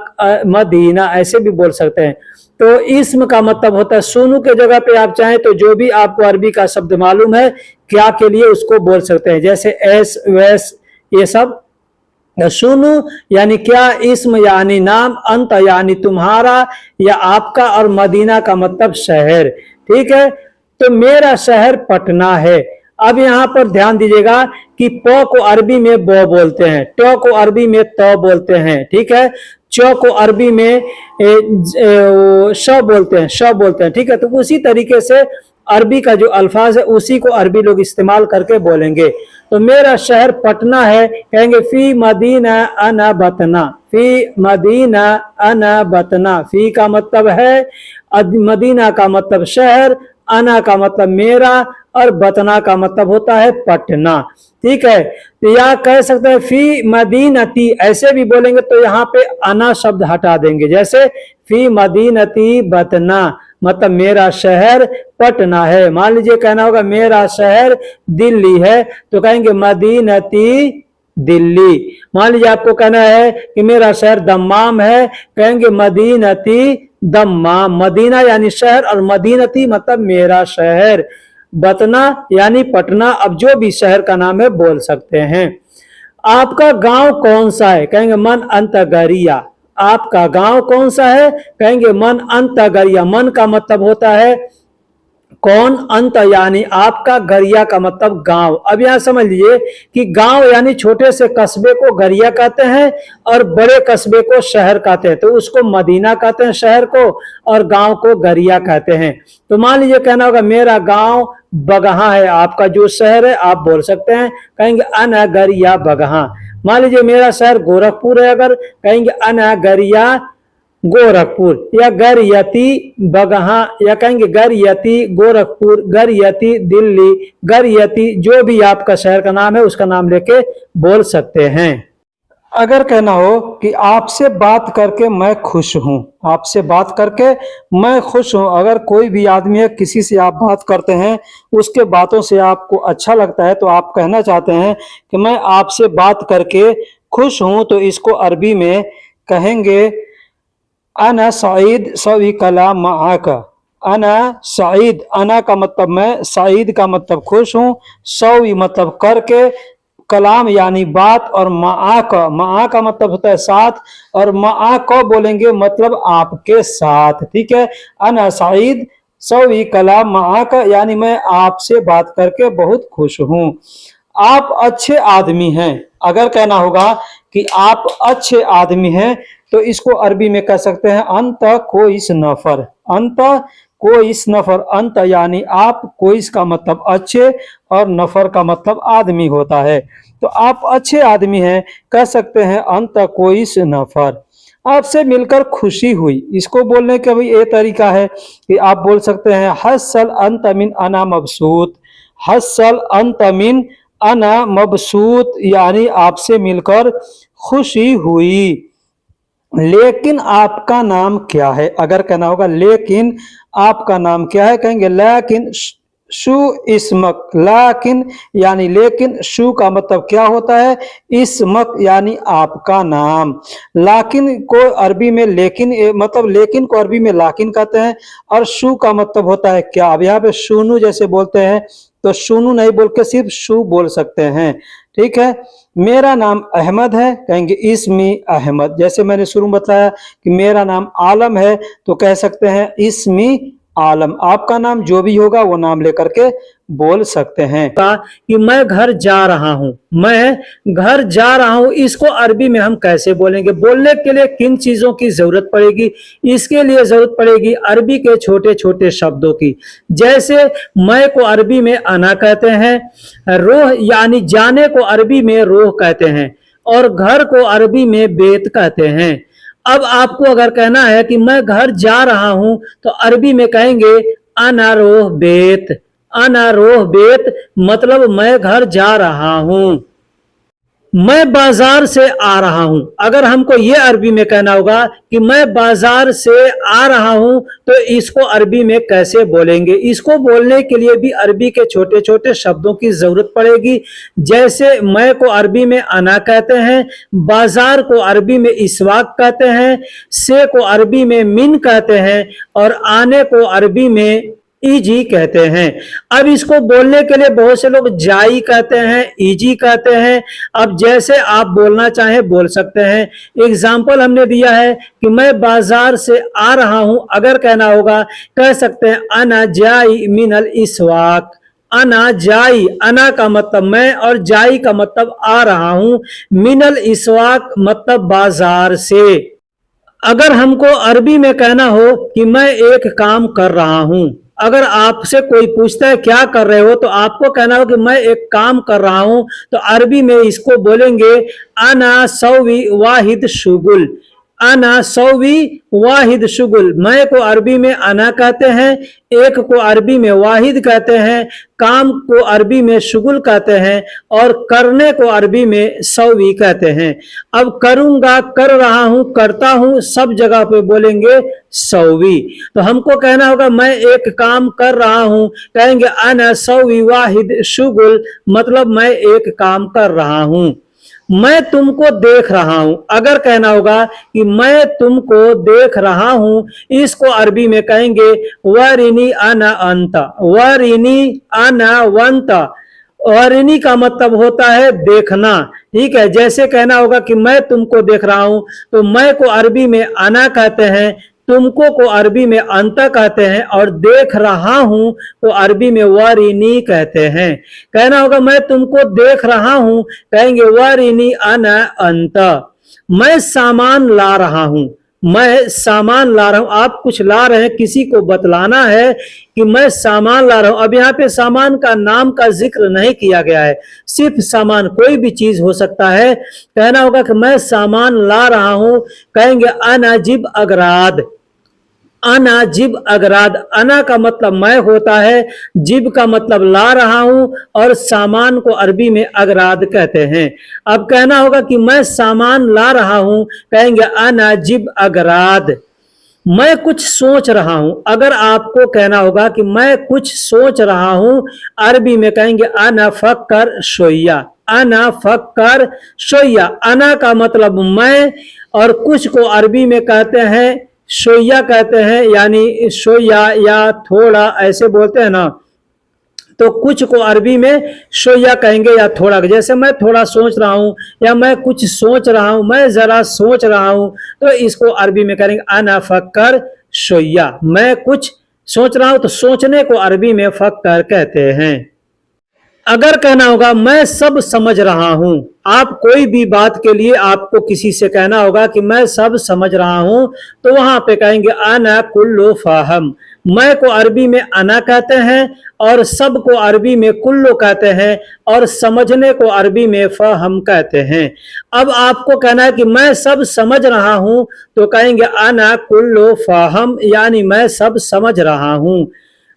मदीना, ऐसे भी बोल सकते हैं। तो इस्म का मतलब होता है सुनु के जगह पे आप चाहें तो जो भी आपको अरबी का शब्द मालूम है क्या के लिए उसको बोल सकते हैं, जैसे एस वैस ये सब। सुनु यानी क्या, इस्म यानी नाम, अंत यानी तुम्हारा या आपका, और मदीना का मतलब शहर। ठीक है, तो मेरा शहर पटना है। अब यहाँ पर ध्यान दीजिएगा कि प को अरबी में ब बोलते हैं, ट को अरबी में त बोलते हैं, ठीक है, च को अरबी में श बोलते हैं, श बोलते हैं। ठीक है, तो उसी तरीके से अरबी का जो अल्फाज है उसी को अरबी लोग इस्तेमाल करके बोलेंगे। तो मेरा शहर पटना है, कहेंगे फी मदीना अना बतना, फी मदीना अना बतना। फी का मतलब है, मदीना का मतलब शहर, अना का मतलब मेरा, और बतना का मतलब होता है पटना। ठीक है, तो या कह सकते हैं फी मदीनती, ऐसे भी बोलेंगे तो यहाँ पे अना शब्द हटा देंगे, जैसे फी मदीनती बतना, मतलब मेरा शहर पटना है। मान लीजिए कहना होगा मेरा शहर दिल्ली है, तो कहेंगे मदीनती दिल्ली। मान लीजिए आपको कहना है कि मेरा शहर दम्माम है, कहेंगे मदीनती दम्माम। मदीना यानी शहर, और मदीनती मतलब मेरा शहर, बतना यानी पटना। अब जो भी शहर का नाम है बोल सकते हैं। आपका गांव कौन सा है, कहेंगे मन अंतगरिया। आपका गांव कौन सा है, कहेंगे मन अंतगरिया। मन का मतलब होता है कौन, अंत यानी आपका, गरिया का मतलब गांव। अब यहां समझ लीजिए कि गांव यानी छोटे से कस्बे को गरिया कहते हैं, और बड़े कस्बे को शहर कहते हैं। तो उसको मदीना कहते हैं शहर को, और गांव को गरिया कहते हैं। तो मान लीजिए कहना होगा मेरा गांव बगहा है, आपका जो शहर है आप बोल सकते हैं, कहेंगे अना गरिया बगहा। मान लीजिए मेरा शहर गोरखपुर है, अगर कहेंगे अना गरिया गोरखपुर, या गरियती बगहा, या कहेंगे गरियती गोरखपुर, गरियती दिल्ली, गरियती जो भी आपका शहर का नाम है उसका नाम लेके बोल सकते हैं। अगर कहना हो कि आपसे बात करके मैं खुश हूं, आपसे बात करके मैं खुश हूं, अगर कोई भी आदमी है किसी से आप बात करते हैं उसके बातों से आपको अच्छा लगता है, तो आप कहना चाहते हैं कि मैं आपसे बात करके खुश हूं, तो इसको अरबी में कहेंगे अना सईद सवी कलाम माका। अना सईद, अना का मतलब मैं, सईद का मतलब खुश हूँ, सवी मतलब करके, कलाम यानी बात, और मा का मतलब होता है साथ, और मा को बोलेंगे मतलब आपके साथ। ठीक है, अना सईद सवी कलाम माका, यानी मैं आपसे बात करके बहुत खुश हूँ। आप अच्छे आदमी हैं, अगर कहना होगा कि आप अच्छे आदमी हैं, तो इसको अरबी में कह सकते हैं अंत कोइस नफर। अंत कोइस नफर, अंत यानी आप, कोइस का मतलब अच्छे, और नफर का मतलब आदमी होता है। तो आप अच्छे आदमी हैं, कह सकते हैं अंत कोइस नफर। आपसे मिलकर खुशी हुई, इसको बोलने का भी ये तरीका है कि आप बोल सकते हैं हसल अंत मिन अना मबसूत। हसल अंत मिन अना मबसूत, यानी आपसे मिलकर खुशी हुई। लेकिन आपका नाम क्या है, अगर कहना होगा लेकिन आपका नाम क्या है, कहेंगे लेकिन शु इस्मक। लेकिन यानी लेकिन, शु का मतलब क्या होता है, इस्मक यानी आपका नाम। लाकिन को अरबी में लेकिन, मतलब लेकिन को अरबी में लाकिन कहते हैं, और शु का मतलब होता है क्या। अब यहाँ पे शुनु जैसे बोलते हैं, तो शुनु नहीं बोल के सिर्फ शु बोल सकते हैं। ठीक है, मेरा नाम अहमद है, कहेंगे इस्मी अहमद। जैसे मैंने शुरू में बताया कि मेरा नाम आलम है, तो कह सकते हैं इस्मी आलम। आपका नाम जो भी होगा वो नाम लेकर के बोल सकते हैं। कि मैं घर जा रहा हूं, मैं घर जा रहा हूं, इसको अरबी में हम कैसे बोलेंगे, बोलने के लिए किन चीजों की जरूरत पड़ेगी, इसके लिए जरूरत पड़ेगी अरबी के छोटे छोटे शब्दों की। जैसे मैं को अरबी में अना कहते हैं, रोह यानी जाने को अरबी में रोह कहते हैं, और घर को अरबी में बेत कहते हैं। अब आपको अगर कहना है कि मैं घर जा रहा हूं, तो अरबी में कहेंगे अना रोह बेत। अना रोह बेत मतलब मैं घर जा रहा हूं। मैं बाजार से आ रहा हूं। अगर हमको ये अरबी में कहना होगा कि मैं बाजार से आ रहा हूं, तो इसको अरबी में कैसे बोलेंगे? इसको बोलने के लिए भी अरबी के छोटे छोटे शब्दों की जरूरत पड़ेगी। जैसे मैं को अरबी में अना कहते हैं, बाजार को अरबी में इसवाक कहते हैं, से को अरबी में मिन कहते हैं और आने को अरबी में ईजी कहते हैं। अब इसको बोलने के लिए बहुत से लोग जाई कहते हैं, ईजी कहते हैं। अब जैसे आप बोलना चाहें बोल सकते हैं। एग्जाम्पल हमने दिया है कि मैं बाजार से आ रहा हूं, अगर कहना होगा कह सकते हैं अना जाई मिनल इसवाक। अना जाई, अना का मतलब मैं और जाई का मतलब आ रहा हूं, मिनल इसवाक मतलब बाजार से। अगर हमको अरबी में कहना हो कि मैं एक काम कर रहा हूं, अगर आपसे कोई पूछता है क्या कर रहे हो, तो आपको कहना हो कि मैं एक काम कर रहा हूं, तो अरबी में इसको बोलेंगे अना सौवी वाहिद शुगुल। अना सौवी वाहिद शुगुल। मैं को अरबी में अना कहते हैं, एक को अरबी में वाहिद कहते हैं, काम को अरबी में शुगुल कहते हैं और करने को अरबी में सौवी कहते हैं। अब करूंगा, कर रहा हूं, करता हूं, सब जगह पे बोलेंगे सौवी। तो हमको कहना होगा मैं एक काम कर रहा हूं, कहेंगे अना सौवी वाहिद शुगुल, मतलब मैं एक काम कर रहा हूं। मैं तुमको देख रहा हूं, अगर कहना होगा कि मैं तुमको देख रहा हूं, इसको अरबी में कहेंगे वरिनी अना अंता। वरिनी अना वंता। वरिनी का मतलब होता है देखना, ठीक है। जैसे कहना होगा कि मैं तुमको देख रहा हूं, तो मैं को अरबी में अना कहते हैं, तुमको को अरबी में अंता कहते हैं और देख रहा हूं को अरबी में वारिनी कहते हैं। कहना होगा मैं तुमको देख रहा हूं, कहेंगे वारिनी अना अंता। मैं सामान ला रहा हूं। मैं सामान ला रहा हूं, आप कुछ ला रहे हैं, किसी को बतलाना है कि मैं सामान ला रहा हूं। अब यहाँ पे सामान का नाम का जिक्र नहीं किया गया है, सिर्फ सामान, कोई भी चीज हो सकता है। कहना होगा कि मैं सामान ला रहा हूं, कहेंगे अनाजिब अगराद। अना जिब अगराद। अना का मतलब मैं होता है, जिब का मतलब ला रहा हूं और सामान को अरबी में अगराद कहते हैं। अब कहना होगा कि मैं सामान ला रहा हूं, कहेंगे अना जिब अगराद। मैं कुछ सोच रहा हूं, अगर आपको कहना होगा कि मैं कुछ सोच रहा हूं, अरबी में कहेंगे अना फक्कर शोया। अना फक्कर शोया। अना का मतलब मैं और कुछ को अरबी में कहते हैं शोया कहते हैं, यानी शोया या थोड़ा ऐसे बोलते हैं ना, तो कुछ को अरबी में शोया कहेंगे या थोड़ा। जैसे मैं थोड़ा सोच रहा हूं या मैं कुछ सोच रहा हूं, मैं जरा सोच रहा हूं, तो इसको अरबी में करेंगे अना फक्कर शोया। मैं कुछ सोच रहा हूं, तो सोचने को अरबी में फक्कर कहते हैं। अगर कहना होगा मैं सब समझ रहा हूं, आप कोई भी बात के लिए आपको किसी से कहना होगा कि मैं सब समझ रहा हूं, तो वहां पे कहेंगे अना कुल्लु फाहम। मैं को अरबी में अना कहते हैं और सब को अरबी में कुल्लु कहते हैं और समझने को अरबी में फहम कहते हैं। अब आपको कहना है कि मैं सब समझ रहा हूं, तो कहेंगे अना कुल्लु फाहम, यानी मैं सब समझ रहा हूं।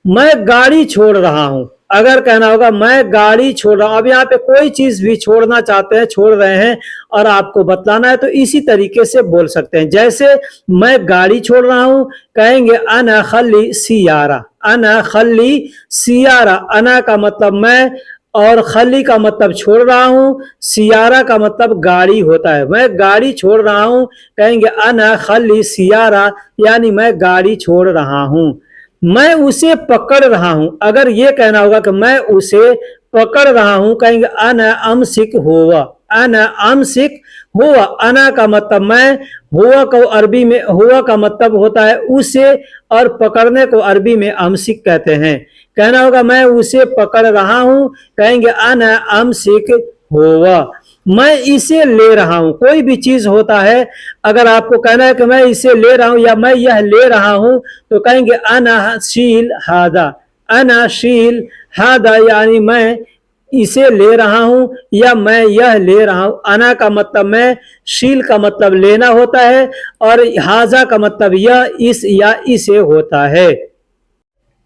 मैं गाड़ी छोड़ रहा हूं, अगर कहना होगा मैं गाड़ी छोड़ रहा हूं। अब यहाँ पे कोई चीज भी छोड़ना चाहते हैं, छोड़ रहे हैं और आपको बतलाना है, तो इसी तरीके से बोल सकते हैं। जैसे मैं गाड़ी छोड़ रहा हूं, कहेंगे अना खली सियारा। अना खली सियारा। अना का मतलब मैं और खली का मतलब छोड़ रहा हूं, सियारा का मतलब गाड़ी होता है। मैं गाड़ी छोड़ रहा हूं, कहेंगे अना खली सियारा, यानी मैं गाड़ी छोड़ रहा हूं। मैं उसे पकड़ रहा हूं, अगर ये कहना होगा कि मैं उसे पकड़ रहा हूं, कहेंगे अना अमसिक हुआ। अना अमसिक हुआ। अना का मतलब मैं, हुआ को अरबी में, हुआ का मतलब होता है उसे और पकड़ने को अरबी में अमसिक कहते हैं। कहना होगा मैं उसे पकड़ रहा हूं, कहेंगे अना अमसिक हुआ। मैं इसे ले रहा हूं, कोई भी चीज होता है, अगर आपको कहना है कि मैं इसे ले रहा हूं या मैं यह ले रहा हूं, तो कहेंगे अना शील हादा। अना शील हादा, यानी मैं इसे ले रहा हूं या मैं यह ले रहा हूं। अना का मतलब मैं, शील का मतलब लेना होता है और हाजा का मतलब यह, इस या इसे होता है।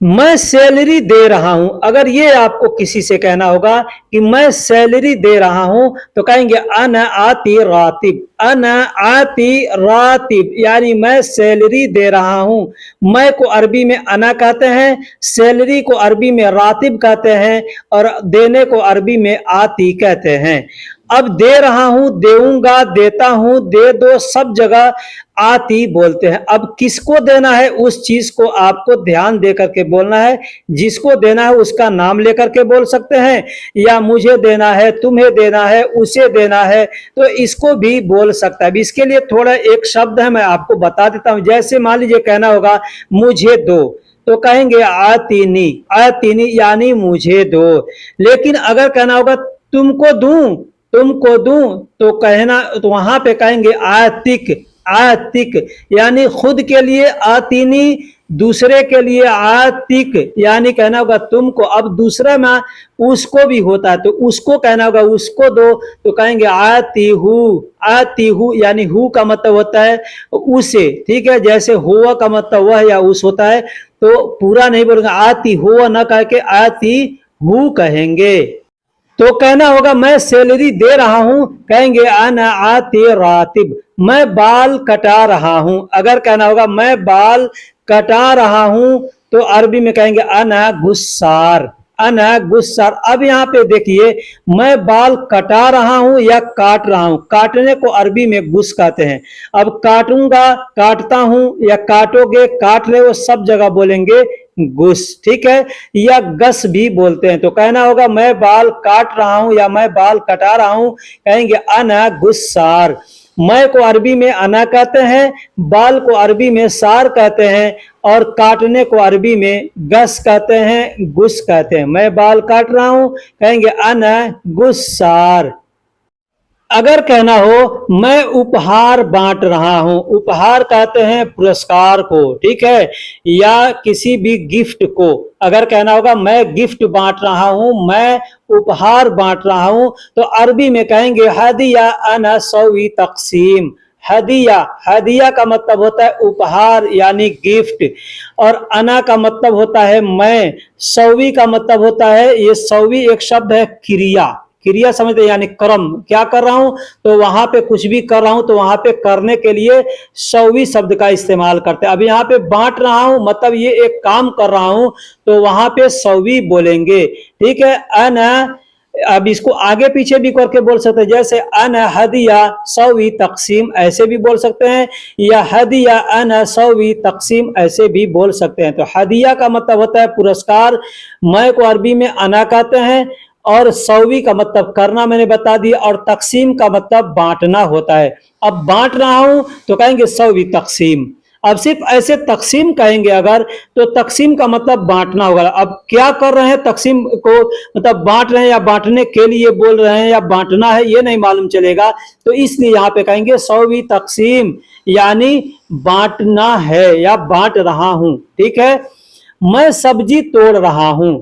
मैं सैलरी दे रहा हूं। अगर ये आपको किसी से कहना होगा कि मैं सैलरी दे रहा हूं तो कहेंगे अना आती रातिब, अना आती रातिब, यानी मैं सैलरी दे रहा हूं। मैं को अरबी में अना कहते हैं, सैलरी को अरबी में रातिब कहते हैं और देने को अरबी में आती कहते हैं। अब दे रहा हूं, देऊंगा, देता हूं, दे दो, सब जगह आती बोलते हैं। अब किसको देना है उस चीज को आपको ध्यान दे करके बोलना है। जिसको देना है उसका नाम लेकर के बोल सकते हैं, या मुझे देना है, तुम्हें देना है, उसे देना है, तो इसको भी बोल सकता है। इसके लिए थोड़ा एक शब्द है, मैं आपको बता देता हूं। जैसे मान लीजिए कहना होगा मुझे दो, तो कहेंगे आतीनी, आतीनी यानी मुझे दो। लेकिन अगर कहना होगा तुमको दूं, तुमको दूं, तो कहना, तो वहां पे कहेंगे आतिक, आतिक यानी खुद के लिए आतीनी, दूसरे के लिए आतिक यानी कहना होगा तुमको। अब दूसरा में उसको भी होता है तो उसको कहना होगा उसको दो, तो कहेंगे आती हूँ, आती हूँ यानी हु का मतलब होता है उसे, ठीक है। जैसे हुआ का मतलब वह या उस होता है, तो पूरा नहीं बोलेंगे, आती हुआ न कह के आती हूँ कहेंगे। तो कहना होगा मैं सैलरी दे रहा हूं, कहेंगे अना आती रातिब, मैं बाल कटा रहा हूं। अगर कहना होगा मैं बाल कटा रहा हूं तो अरबी में कहेंगे अना गुस्सार, अना गुस्सार। अब यहाँ पे देखिए मैं बाल कटा रहा हूं या काट रहा हूं, काटने को अरबी में गुस कहते हैं। अब काटूंगा, काटता हूं, या काटोगे, काट रहे हो, सब जगह बोलेंगे गुस, ठीक है। या गस भी बोलते हैं। तो कहना होगा मैं बाल काट रहा हूं या मैं बाल कटा रहा हूं, कहेंगे अना गुस्सार। मैं को अरबी में अना कहते हैं, बाल को अरबी में सार कहते हैं और काटने को अरबी में गस कहते हैं, गुस कहते हैं। मैं बाल काट रहा हूं, कहेंगे अना गुस्सार। अगर कहना हो मैं उपहार बांट रहा हूं, उपहार कहते हैं पुरस्कार को, ठीक है, या किसी भी गिफ्ट को। अगर कहना होगा मैं गिफ्ट बांट रहा हूं, मैं उपहार बांट रहा हूं, तो अरबी में कहेंगे हदिया अना सवी तकसीम। हदिया, हदिया का मतलब होता है उपहार यानी गिफ्ट, और अना का मतलब होता है मैं, सवी का मतलब होता है, ये सवी एक शब्द है क्रिया, क्रिया समझते यानी कर्म, क्या कर रहा हूं, तो वहां पे कुछ भी कर रहा हूं तो वहां पे करने के लिए सवी शब्द का इस्तेमाल करते हैं। अब यहाँ पे बांट रहा हूं मतलब ये एक काम कर रहा हूं, तो वहां पे सवी बोलेंगे, ठीक है। अना, अब इसको आगे पीछे भी करके बोल सकते हैं, जैसे अना हदिया सवी तकसीम ऐसे भी बोल सकते हैं, या हदिया अना सवी तकसीम ऐसे भी बोल सकते हैं। तो हदिया का मतलब होता है पुरस्कार, मैं को अरबी में अना कहते हैं, और सौवी का मतलब करना मैंने बता दिया, और तकसीम का मतलब बांटना होता है। अब बांट रहा हूं तो कहेंगे सौवी तकसीम। अब सिर्फ ऐसे तकसीम कहेंगे अगर, तो तकसीम का मतलब बांटना होगा। अब क्या कर रहे हैं तकसीम को, मतलब बांट रहे हैं या बांटने के लिए बोल रहे हैं या बांटना है ये नहीं मालूम चलेगा, तो इसलिए यहाँ पे कहेंगे सौवी तकसीम यानी बांटना है या बांट रहा हूं, ठीक है। मैं सब्जी तोड़ रहा हूं,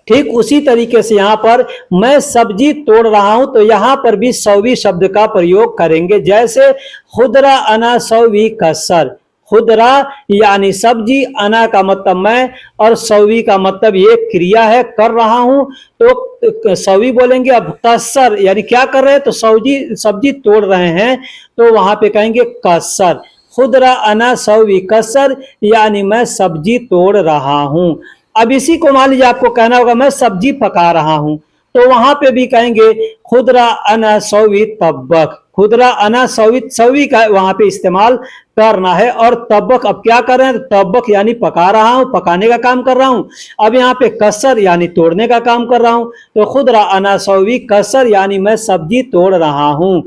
ठीक उसी तरीके से यहां पर मैं सब्जी तोड़ रहा हूं, तो यहां पर भी सौवी शब्द का प्रयोग करेंगे। जैसे खुदरा अना सौवी कसर, खुदरा यानी सब्जी, अना का मतलब मैं, और सौवी का मतलब ये क्रिया है, कर रहा हूं, तो सौवी बोलेंगे। अब कसर यानी क्या कर रहे हैं, तो सब्जी, सब्जी तोड़ रहे हैं, तो वहां पे कहेंगे कसर। खुदरा अना सौवी कसर यानी मैं सब्जी तोड़ रहा हूं। अब इसी को मान लीजिए आपको कहना होगा मैं सब्जी पका रहा हूं, तो वहां पे भी कहेंगे खुदरा अना सौवी तब्बक, खुदरा अना सौवी, सौवी का वहां पे इस्तेमाल करना है। और तब्बक, अब क्या कर रहे हैं, तब्बक यानी पका रहा हूं, पकाने का काम कर रहा हूं। अब यहाँ पे कसर यानी तोड़ने का काम कर रहा हूं, तो खुदरा अना सौवी कसर यानी मैं सब्जी तोड़ रहा हूं।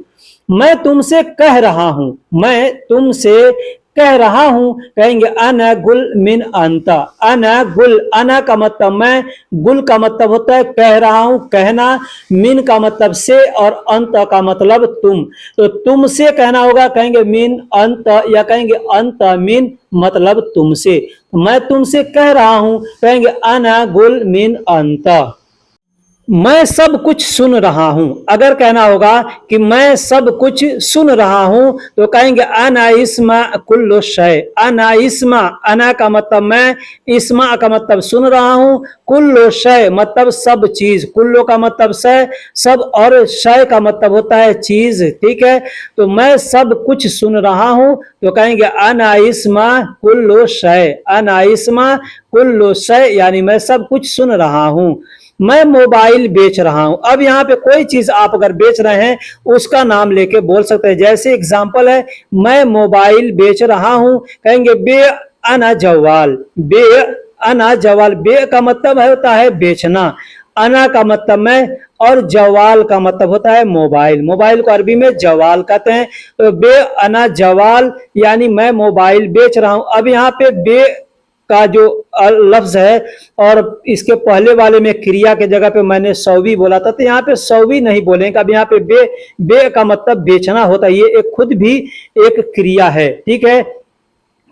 मैं तुमसे कह रहा हूं, मैं तुमसे कह रहा हूं, कहेंगे अना गुल मिन अंता, अना गुल, अना का मतलब मैं, गुल का मतलब होता है कह रहा हूं, कहना, मिन का मतलब से, और अंत का मतलब तुम। तो तुमसे कहना होगा, कहेंगे मिन अंत, या कहेंगे अंत मिन मतलब तुमसे। मैं तुमसे कह रहा हूं, कहेंगे अना गुल मिन अंत। मैं सब कुछ सुन रहा हूं। अगर कहना होगा कि मैं सब कुछ सुन रहा हूं तो कहेंगे अना इस्मा कुल्लु शय। अना इस्मा, अना का मतलब मैं, इस्मा का मतलब सुन रहा हूं, कुल्लु शय मतलब सब चीज, कुल्लो का मतलब शय सब, और शय का मतलब होता है चीज। ठीक है, तो मैं सब कुछ सुन रहा हूं तो कहेंगे अना इस्मा कुल्लु शय। अना इस्मा कुल्लु शय यानी मैं सब कुछ सुन रहा हूं। मैं मोबाइल बेच रहा हूं। अब यहाँ पे कोई चीज आप अगर बेच रहे हैं उसका नाम लेके बोल सकते हैं। जैसे एग्जांपल है, मैं मोबाइल बेच रहा हूं, कहेंगे बे अना जवाल। बे अना जवाल, बे का मतलब होता है बेचना, अना का मतलब मैं, और जवाल का मतलब होता है मोबाइल। मोबाइल को अरबी में जवाल कहते हैं। तो बे अना जवाल यानी मैं मोबाइल बेच रहा हूं। अब यहाँ पे बे का जो लफ्ज है और इसके पहले वाले में क्रिया के जगह पे मैंने सौवी बोला था, तो यहाँ पे सौवी नहीं बोलेंगे। अब यहाँ पे बे, बे का मतलब बेचना होता है, ये एक खुद भी एक क्रिया है। ठीक है,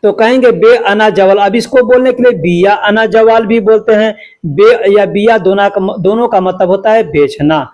तो कहेंगे बे अना जवाल। अब इसको बोलने के लिए बिया अना जवाल भी बोलते हैं। बे या बिया दोनों का मतलब होता है बेचना।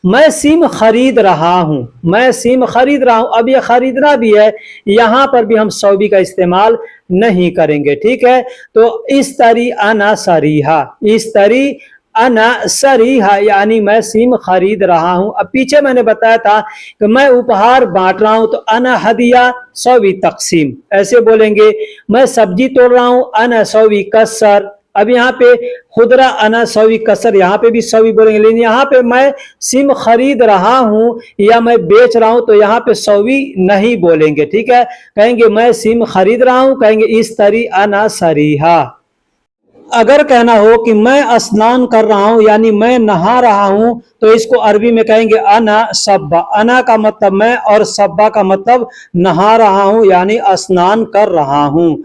मैं सिम खरीद रहा हूं। मैं सिम खरीद रहा हूं। अब ये खरीदना भी है, यहां पर भी हम सौबी का इस्तेमाल नहीं करेंगे। ठीक है, तो इस तरी अना सरीहा, इस तरी अना सरीहा यानी मैं सिम खरीद रहा हूं। अब पीछे मैंने बताया था कि मैं उपहार बांट रहा हूं, तो अना हदिया सौवी तकसीम ऐसे बोलेंगे। मैं सब्जी तोड़ रहा हूं, अना सौवी कसर। अब यहाँ पे खुदरा अना सौवी कसर, यहाँ पे भी सौवी बोलेंगे, लेकिन यहाँ पे मैं सिम खरीद रहा हूं या मैं बेच रहा हूं तो यहाँ पे सौवी नहीं बोलेंगे। ठीक है, कहेंगे मैं सिम खरीद रहा हूं, कहेंगे इस तरी अना सरीहा। अगर कहना हो कि मैं स्नान कर रहा हूं यानी मैं नहा रहा हूं तो इसको अरबी में कहेंगे अना सब्बा। अना का मतलब मैं और सब्बा का मतलब नहा रहा हूं यानी स्नान कर रहा हूं।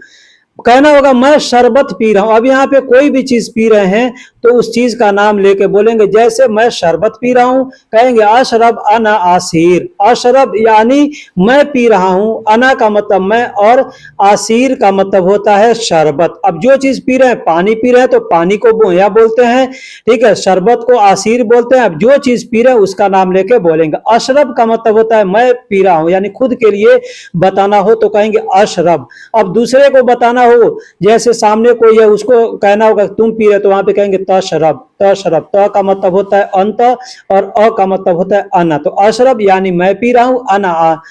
कहना होगा मैं शरबत पी रहा हूं। अब यहाँ पे कोई भी चीज पी रहे हैं तो उस चीज का नाम लेके बोलेंगे। जैसे मैं शरबत पी रहा हूं, कहेंगे अशरब अना आसीर। अशरब यानी मैं पी रहा हूं, अना का मतलब मैं और आसीर का मतलब होता है शरबत। अब जो चीज पी रहे हैं, पानी पी रहे हैं तो पानी को बोया बोलते हैं। ठीक है, शरबत को आसीर बोलते हैं। अब जो चीज पी रहे हैं उसका नाम लेके बोलेंगे। अशरब का मतलब होता है मैं पी रहा हूं, यानी खुद के लिए बताना हो तो कहेंगे अशरब। अब दूसरे को बताना हो, जैसे सामने कोई है उसको कहना होगा तुम पी रहे, तो वहां पे कहेंगे तशरब। तशरब, त का मतलब होता है अंत और अ का मतलब होता है अना। तो अशरब यानी मैं पी रहा हूं, अना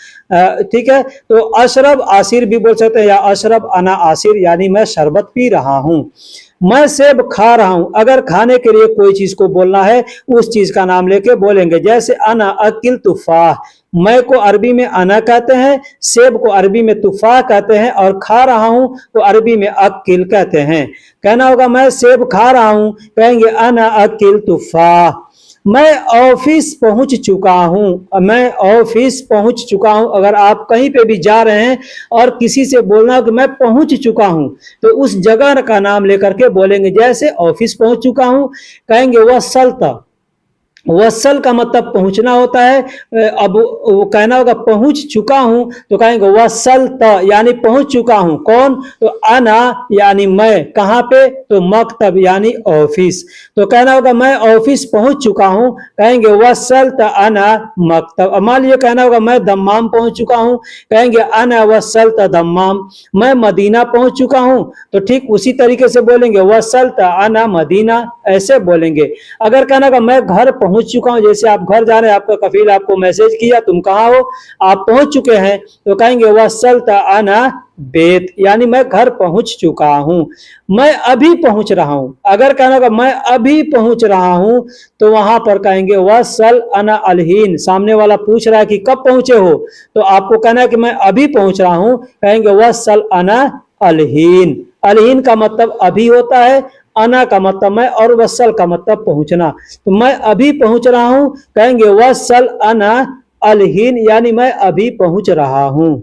ठीक है, तो अशरब आसिर भी बोल सकते हैं, या अशरब अना आसिर यानी मैं शरबत पी रहा हूं। मैं सेब खा रहा हूं। अगर खाने के लिए कोई चीज को बोलना है उस चीज का नाम लेके बोलेंगे। जैसे अना अकिल तुफाह, मैं को अरबी में अना कहते हैं, सेब को अरबी में तुफाह कहते हैं, और खा रहा हूं तो अरबी में अकिल कहते हैं। कहना होगा मैं सेब खा रहा हूं, कहेंगे अना अकिल तुफाह। मैं ऑफिस पहुंच चुका हूं। मैं ऑफिस पहुंच चुका हूं। अगर आप कहीं पे भी जा रहे हैं और किसी से बोलना कि मैं पहुंच चुका हूं तो उस जगह का नाम लेकर के बोलेंगे। जैसे ऑफिस पहुंच चुका हूं, कहेंगे वह सलता। वसल का मतलब पहुंचना होता है। अब वो कहना होगा पहुंच चुका हूं तो कहेंगे वसल त यानी पहुंच चुका हूं। कौन? तो अना यानी मैं। कहां पे? तो मकतब यानी ऑफिस। तो कहना होगा मैं ऑफिस पहुंच चुका हूं, कहेंगे वसल त अना मकतब। अब मान लीजिए कहना होगा मैं दम्माम पहुंच चुका हूं, कहेंगे अना वसल त दम्माम। मैं मदीना पहुंच चुका हूं तो ठीक उसी तरीके से बोलेंगे वसल त अना मदीना, ऐसे बोलेंगे। अगर कहना होगा मैं घर पहुंच चुका हूं, जैसे आप घर जा रहे हैं, आपका कफील आपको मैसेज किया तुम कहां हो, आप पहुंच चुके हैं, तो कहेंगे वसलत अना बेत यानी मैं घर पहुंच चुका हूं। मैं अभी पहुंच रहा हूं। अगर कहना होगा मैं अभी पहुंच रहा हूं तो वहां पर कहेंगे वसल अना अलहीन। सामने वाला पूछ रहा है कि कब पहुंचे हो, तो आपको कहना है कि मैं अभी पहुंच रहा हूं, कहेंगे वसल अना अलहीन। अलहीन का मतलब अभी होता है, अना का मतलब मैं और वसल का मतलब पहुंचना। तो मैं अभी पहुंच रहा हूं, कहेंगे वसल अना अलहीन यानी मैं अभी पहुंच रहा हूं।